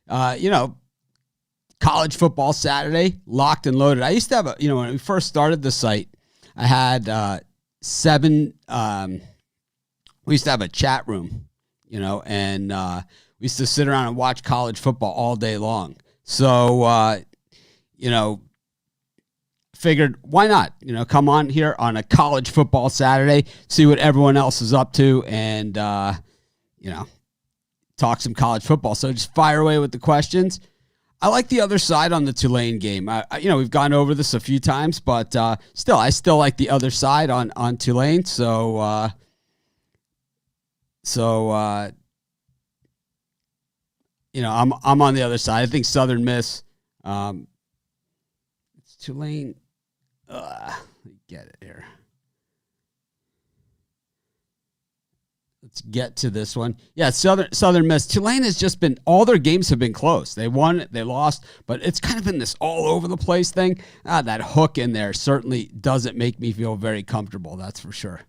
college football Saturday, locked and loaded. I used to have when we first started the site, I had 7. We used to have a chat room, and we used to sit around and watch college football all day long. So, figured why not, come on here on a college football Saturday, see what everyone else is up to, and, talk some college football. So just fire away with the questions. I like the other side on the Tulane game. We've gone over this a few times, but I still like the other side on Tulane. So I'm on the other side. I think Southern Miss. It's Tulane. Let me get it here. Let's get to this one. Yeah, Southern Miss. Tulane has just been, all their games have been close. They won, they lost, but it's kind of been this all over the place thing. That hook in there certainly doesn't make me feel very comfortable, that's for sure.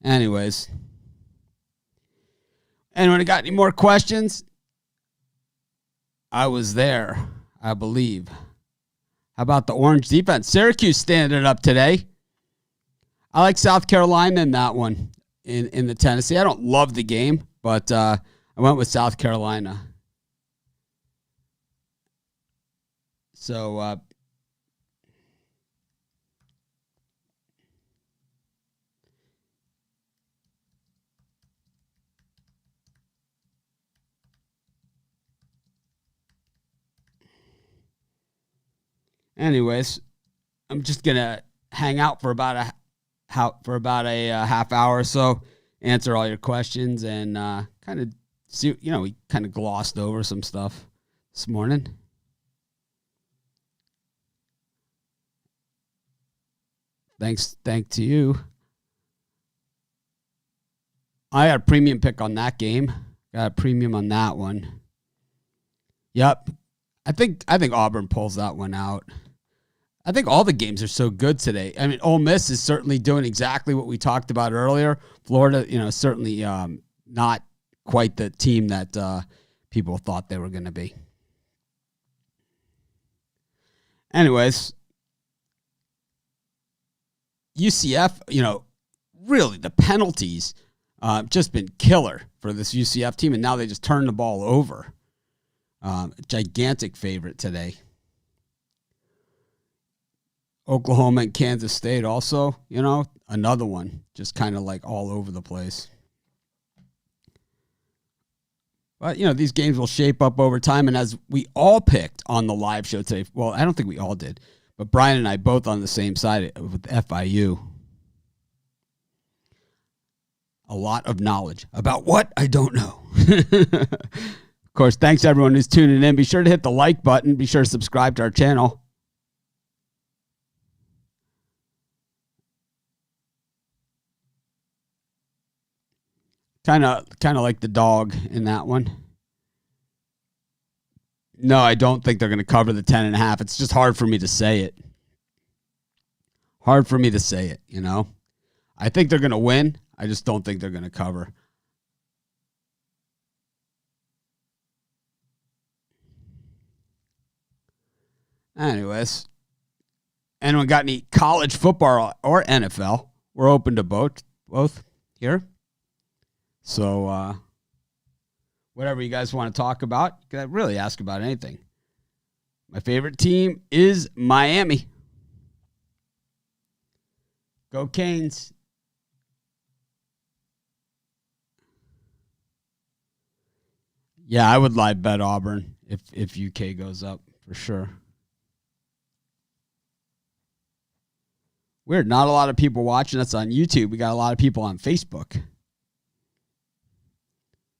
Anyways. Anyone got any more questions? I was there, I believe. How about the Orange defense? Syracuse standing up today. I like South Carolina in that one, in the Tennessee. I don't love the game, but I went with South Carolina. So, anyways, I'm just going to hang out for about a half hour or so, answer all your questions, and kind of see, we kind of glossed over some stuff this morning. Thanks to you. I got a premium pick on that game. Got a premium on that one. Yep. I think Auburn pulls that one out. I think all the games are so good today. I mean, Ole Miss is certainly doing exactly what we talked about earlier. Florida, certainly not quite the team that people thought they were going to be. Anyways, UCF, really the penalties just been killer for this UCF team, and now they just turn the ball over. Gigantic favorite today. Oklahoma and Kansas State also, another one, just kind of like all over the place. But, these games will shape up over time. And as we all picked on the live show today, well, I don't think we all did, but Brian and I both on the same side with FIU. A lot of knowledge about what I don't know. Of course, thanks everyone who's tuning in. Be sure to hit the like button. Be sure to subscribe to our channel. Kind of like the dog in that one. No, I don't think they're going to cover the 10.5. It's just hard for me to say it. I think they're going to win. I just don't think they're going to cover. Anyways, anyone got any college football or NFL? We're open to both here. So, whatever you guys want to talk about, you can really ask about anything. My favorite team is Miami. Go Canes. Yeah, I would live bet Auburn if UK goes up for sure. Weird, not a lot of people watching us on YouTube. We got a lot of people on Facebook.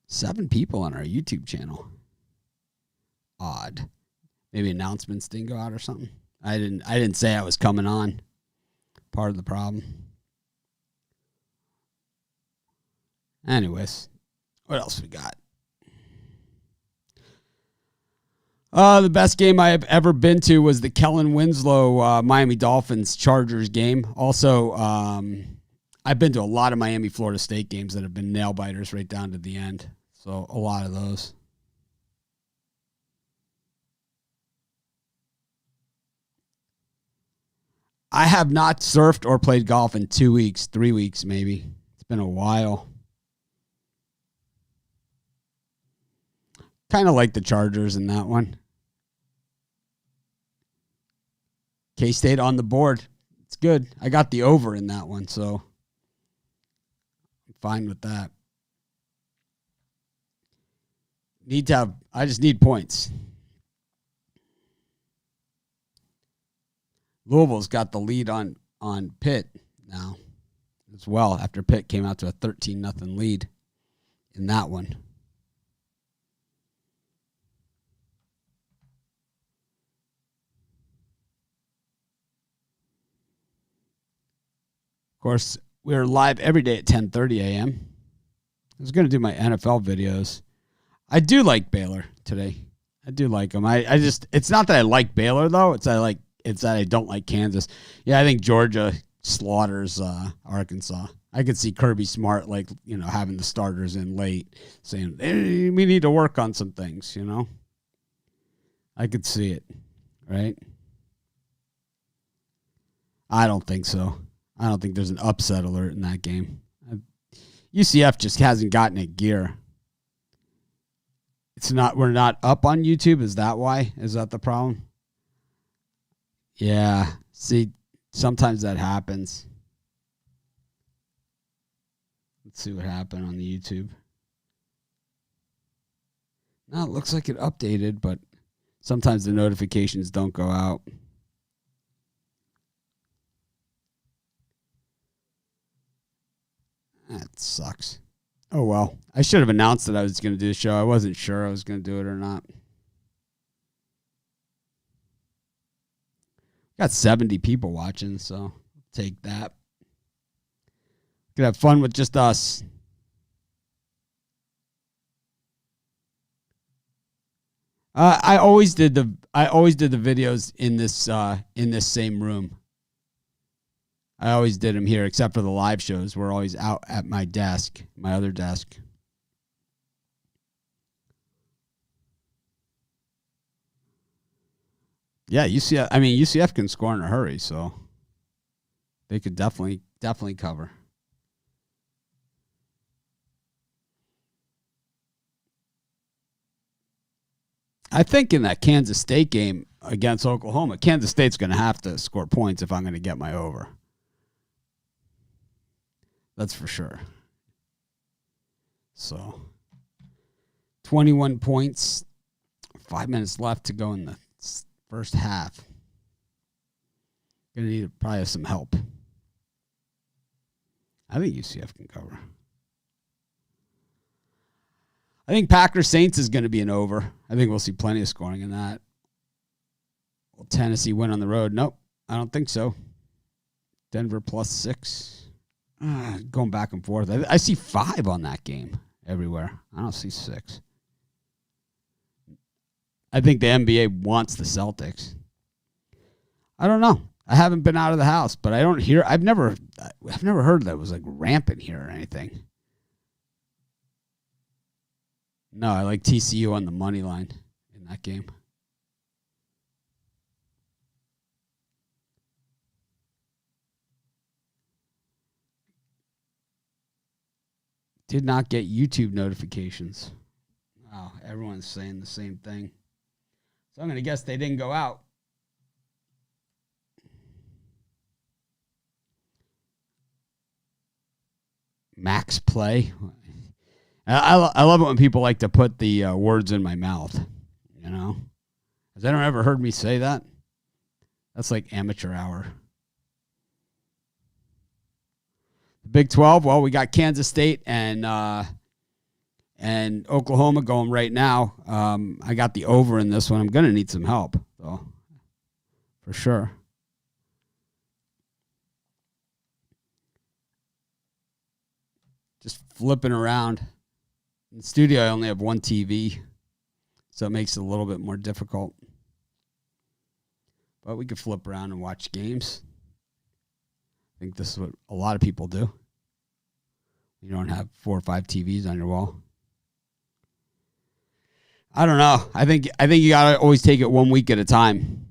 7 people on our YouTube channel. Odd. Maybe announcements didn't go out or something. I didn't say I was coming on. Part of the problem. Anyways, what else we got? The best game I have ever been to was the Kellen Winslow Miami Dolphins Chargers game. Also, I've been to a lot of Miami Florida State games that have been nail biters right down to the end. So a lot of those. I have not surfed or played golf in 2 weeks, 3 weeks maybe. It's been a while. Kind of like the Chargers in that one. K-State on the board. It's good. I got the over in that one, so I'm fine with that. I just need points. Louisville's got the lead on Pitt now as well after Pitt came out to a 13-0 lead in that one. Of course, we're live every day at 10:30 a.m. I was going to do my NFL videos. I do like Baylor today. I do like them. I just, it's not that I like Baylor though. It's that I don't like Kansas. Yeah, I think Georgia slaughters Arkansas. I could see Kirby Smart having the starters in late, saying hey, we need to work on some things. I could see it, right? I don't think so. I don't think there's an upset alert in that game. UCF just hasn't gotten it gear. We're not up on YouTube. Is that why? Is that the problem? Yeah. See, sometimes that happens. Let's see what happened on the YouTube. No, it looks like it updated, but sometimes the notifications don't go out. That sucks. Oh, well. I should have announced that I was going to do the show. I wasn't sure I was going to do it or not. Got 70 people watching, so take that. Could have fun with just us. I always did the videos in this same room. I always did them here, except for the live shows. We're always out at my desk, my other desk. Yeah, UCF can score in a hurry, so they could definitely cover. I think in that Kansas State game against Oklahoma, Kansas State's going to have to score points if I'm going to get my over. That's for sure. So, 21 points, 5 minutes left to go in the first half. Going to need probably some help. I think UCF can cover. I think Packers Saints is going to be an over. I think we'll see plenty of scoring in that. Will Tennessee win on the road? Nope, I don't think so. Denver +6. Going back and forth. I see 5 on that game everywhere. I don't see 6. I think the NBA wants the Celtics. I don't know. I haven't been out of the house, but I don't hear. I've never heard that it was like rampant here or anything. No, I like TCU on the money line in that game. Did not get YouTube notifications. Wow, everyone's saying the same thing. So I'm going to guess they didn't go out. Max Play. I love it when people like to put the words in my mouth. You know? Has anyone ever heard me say that? That's like amateur hour. The Big 12, well, we got Kansas State and Oklahoma going right now. I got the over in this one. I'm going to need some help, though, for sure. Just flipping around. In the studio, I only have one TV, so it makes it a little bit more difficult. But we could flip around and watch games. I think this is what a lot of people do. You don't have 4 or 5 TVs on your wall. I don't know. I think you gotta always take it 1 week at a time.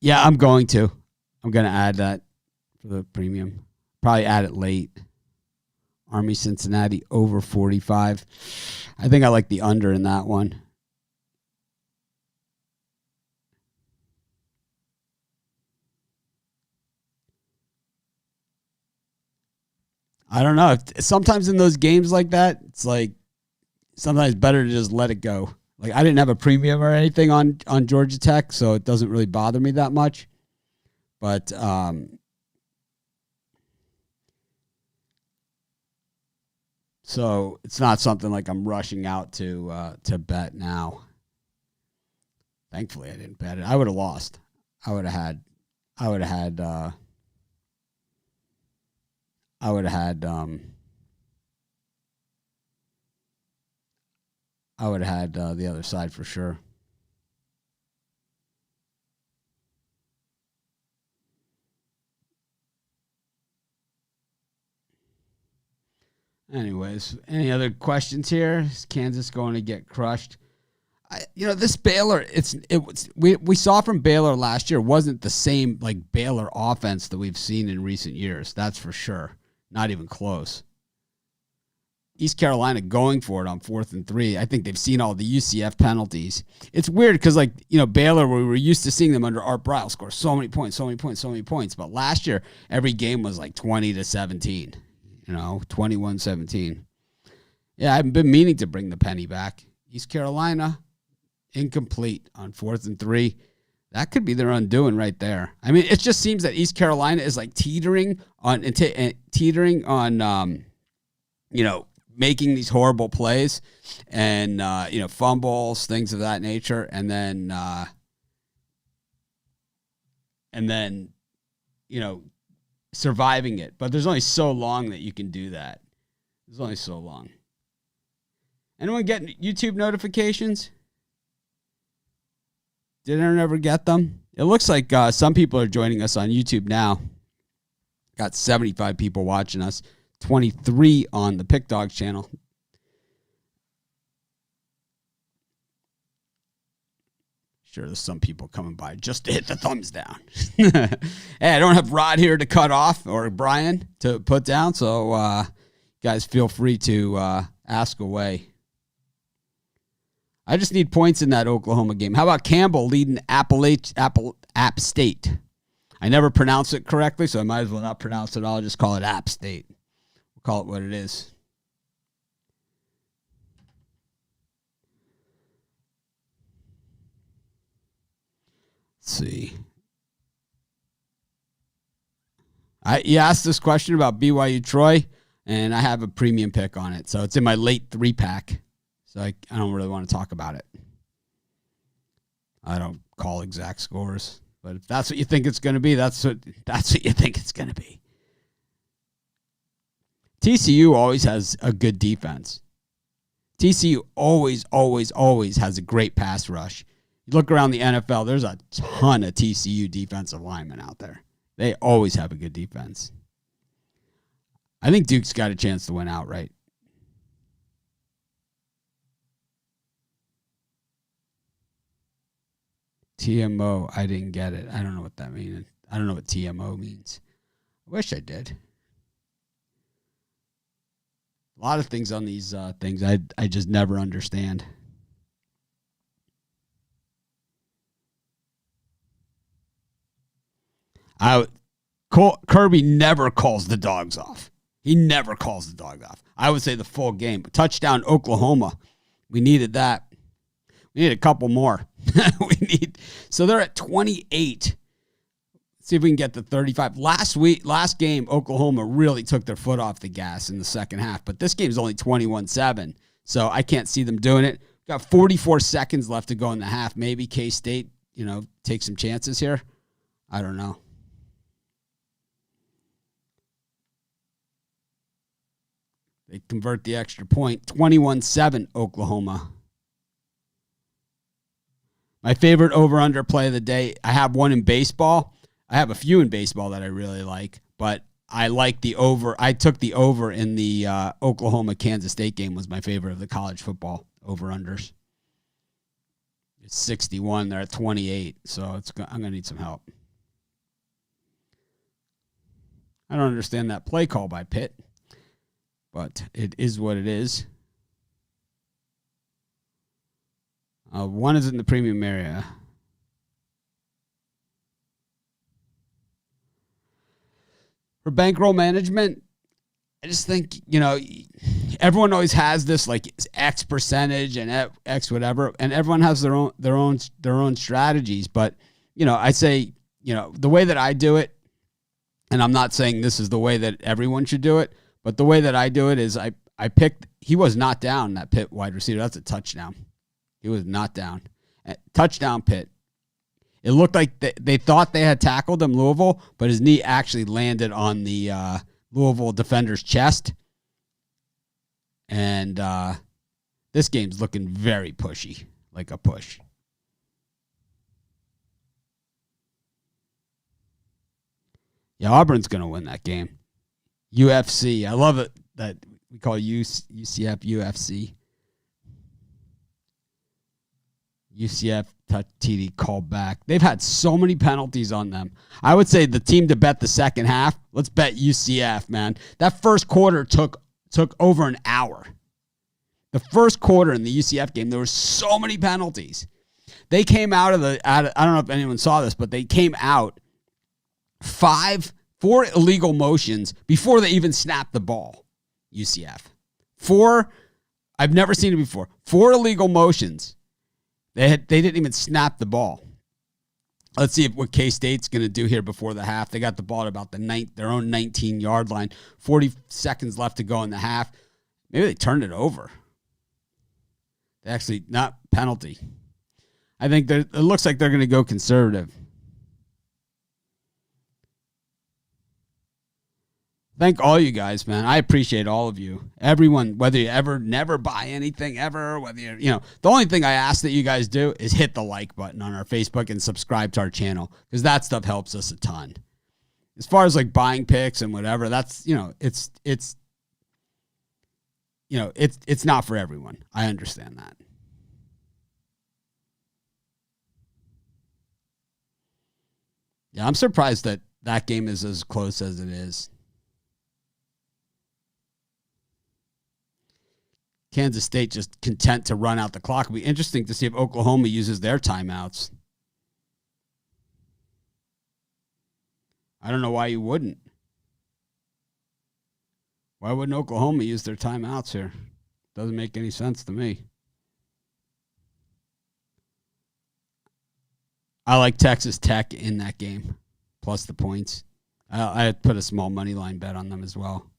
Yeah, I'm going to. I'm gonna add that for the premium. Probably add it late. Army Cincinnati over 45. I think I like the under in that one. I don't know. Sometimes in those games like that, it's like sometimes better to just let it go. Like I didn't have a premium or anything on Georgia Tech, so it doesn't really bother me that much. But so it's not something like I'm rushing out to bet now. Thankfully, I didn't bet it. I would have lost. I would have had the other side for sure. Anyways, any other questions here? Is Kansas going to get crushed? This Baylor, we saw from Baylor last year wasn't the same like Baylor offense that we've seen in recent years. That's for sure. Not even close. East Carolina going for it on 4th and 3. I think they've seen all the UCF penalties. It's weird because Baylor, we were used to seeing them under Art Briles score so many points. But last year, every game was like 20-17. 21-17. Yeah, I've been meaning to bring the penny back. East Carolina, incomplete on 4th and 3. That could be their undoing right there. I mean, it just seems that East Carolina is like teetering on making these horrible plays and fumbles, things of that nature, and then surviving it. But there's only so long that you can do that. There's only so long. Anyone get YouTube notifications? Did anyone ever get them? It looks like some people are joining us on YouTube now. Got 75 people watching us. 23 on the Pick Dogs channel. Sure, there's some people coming by just to hit the thumbs down. Hey, I don't have Rod here to cut off or Brian to put down, so guys feel free to ask away. I just need points in that Oklahoma game. How about Campbell leading App State? I never pronounce it correctly, so I might as well not pronounce it. I'll just call it App State. We'll call it what it is. Let's see. You asked this question about BYU Troy, and I have a premium pick on it. So it's in my late 3-pack. So I don't really want to talk about it. I don't call exact scores. But if that's what you think it's going to be, that's what you think it's going to be. TCU always has a good defense. TCU always has a great pass rush. You look around the NFL, there's a ton of TCU defensive linemen out there. They always have a good defense. I think Duke's got a chance to win outright. TMO, I didn't get it. I don't know what that means. I don't know what TMO means. I wish I did. A lot of things on these things I just never understand. Kirby never calls the dogs off. He never calls the dog off. I would say the full game. Touchdown Oklahoma. We needed that. We need a couple more. So they're at 28. See if we can get to 35. Last game, Oklahoma really took their foot off the gas in the second half. But this game's only 21-7. So I can't see them doing it. Got 44 seconds left to go in the half. Maybe K-State, take some chances here. I don't know. They convert the extra point. 21-7, Oklahoma. My favorite over-under play of the day, I have one in baseball. I have a few in baseball that I really like, but I like the over. I took the over in the Oklahoma-Kansas State game. Was my favorite of the college football over-unders. It's 61. They're at 28, so I'm going to need some help. I don't understand that play call by Pitt, but it is what it is. One is in the premium area. For bankroll management, I just think, everyone always has this like X percentage and X whatever, and everyone has their own strategies. But, I say, the way that I do it, and I'm not saying this is the way that everyone should do it, but the way that I do it is I picked, he was not down, that Pitt wide receiver. That's a touchdown. He was not down. Touchdown Pitt. It looked like they thought they had tackled him, Louisville, but his knee actually landed on the Louisville defender's chest. And this game's looking very pushy, like a push. Yeah, Auburn's going to win that game. UFC. I love it that we call UCF UFC. UCF TD called back. They've had so many penalties on them. I would say the team to bet the second half, let's bet UCF, man. That first quarter took over an hour. The first quarter in the UCF game, there were so many penalties. They came out of I don't know if anyone saw this, but they came out 4 illegal motions before they even snapped the ball. UCF. 4, I've never seen it before. 4 illegal motions. They didn't even snap the ball. Let's see what K-State's going to do here before the half. They got the ball at about their own 19-yard line. 40 seconds left to go in the half. Maybe they turned it over. They actually, not penalty. I think it looks like they're going to go conservative. Thank all you guys, man. I appreciate all of you. Everyone, whether you never buy anything ever, whether the only thing I ask that you guys do is hit the like button on our Facebook and subscribe to our channel, because that stuff helps us a ton. As far as like buying picks and whatever, that's, it's not for everyone. I understand that. Yeah, I'm surprised that game is as close as it is. Kansas State just content to run out the clock. It'll be interesting to see if Oklahoma uses their timeouts. I don't know why you wouldn't. Why wouldn't Oklahoma use their timeouts here? Doesn't make any sense to me. I like Texas Tech in that game, plus the points. I put a small money line bet on them as well.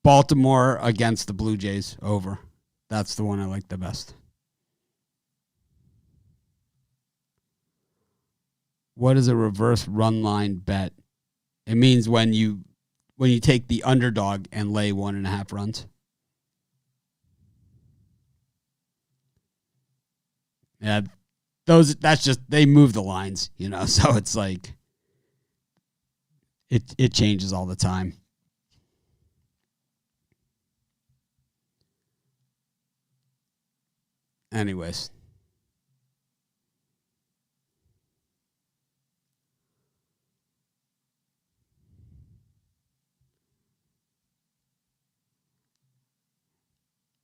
Baltimore against the Blue Jays, over. That's the one I like the best. What is a reverse run line bet? It means when you take the underdog and lay 1.5 runs. Yeah, that's just, they move the lines, so it's like it changes all the time. Anyways.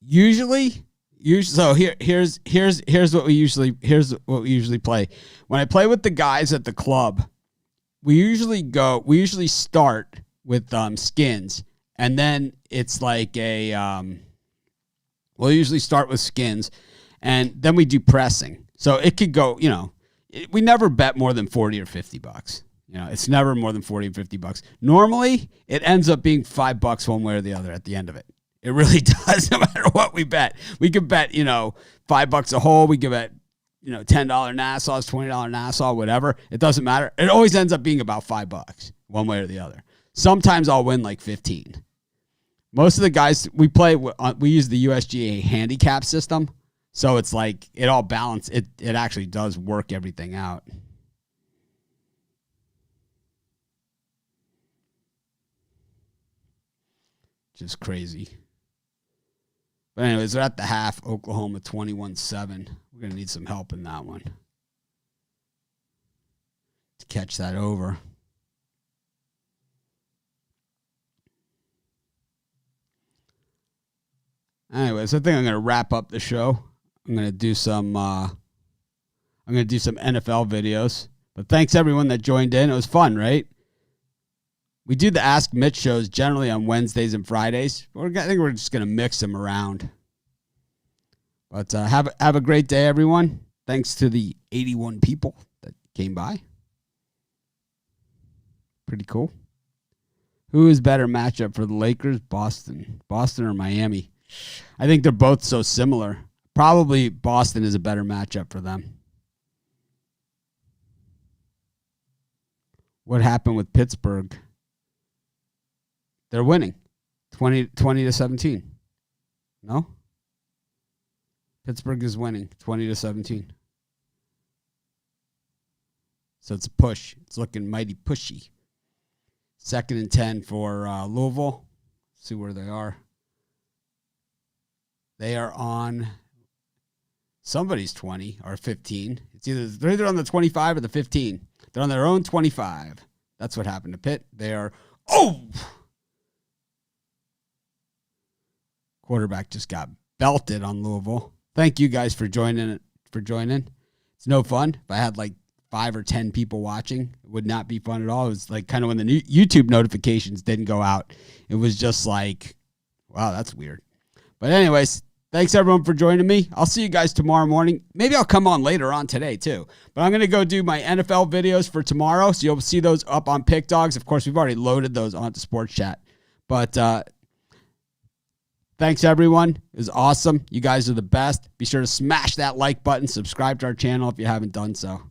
Usually so here's what we usually play. When I play with the guys at the club, we usually start with skins, and then it's like we'll usually start with skins, and then we do pressing. So it could go, we never bet more than $40 or $50. It's never more than $40 or $50. Normally, it ends up being $5 one way or the other at the end of it. It really does, no matter what we bet. We could bet, $5 a hole. We could bet, $10 Nassau's, $20 Nassau, whatever. It doesn't matter. It always ends up being about $5 one way or the other. Sometimes I'll win like 15. Most of the guys we play, we use the USGA handicap system. So it's like it all balanced. It actually does work everything out. which is crazy. But anyways, they're at the half. Oklahoma 21-7. We're going to need some help in that one to catch that over. Anyways, I think I'm going to wrap up the show. I'm going to do some NFL videos. But thanks everyone that joined in. It was fun, right? We do the Ask Mitch shows generally on Wednesdays and Fridays. I think we're just going to mix them around. But have a great day, everyone. Thanks to the 81 people that came by. Pretty cool. Who is better matchup for the Lakers? Boston or Miami? I think they're both so similar. Probably Boston is a better matchup for them. What happened with Pittsburgh? They're winning 20-17. No? Pittsburgh is winning 20-17. So it's a push. It's looking mighty pushy. 2nd and 10 for Louisville. See where they are. They are on somebody's 20 or 15. They're either on the 25 or the 15. They're on their own 25. That's what happened to Pitt. They are, quarterback just got belted on Louisville. Thank you guys for joining. It's no fun. If I had like 5 or 10 people watching, it would not be fun at all. It was like kind of when the new YouTube notifications didn't go out. It was just like, wow, that's weird. But anyways, thanks everyone for joining me. I'll see you guys tomorrow morning. Maybe I'll come on later on today too. But I'm going to go do my NFL videos for tomorrow. So you'll see those up on Pick Dogs. Of course, we've already loaded those onto Sports Chat. But thanks everyone. It was awesome. You guys are the best. Be sure to smash that like button. Subscribe to our channel if you haven't done so.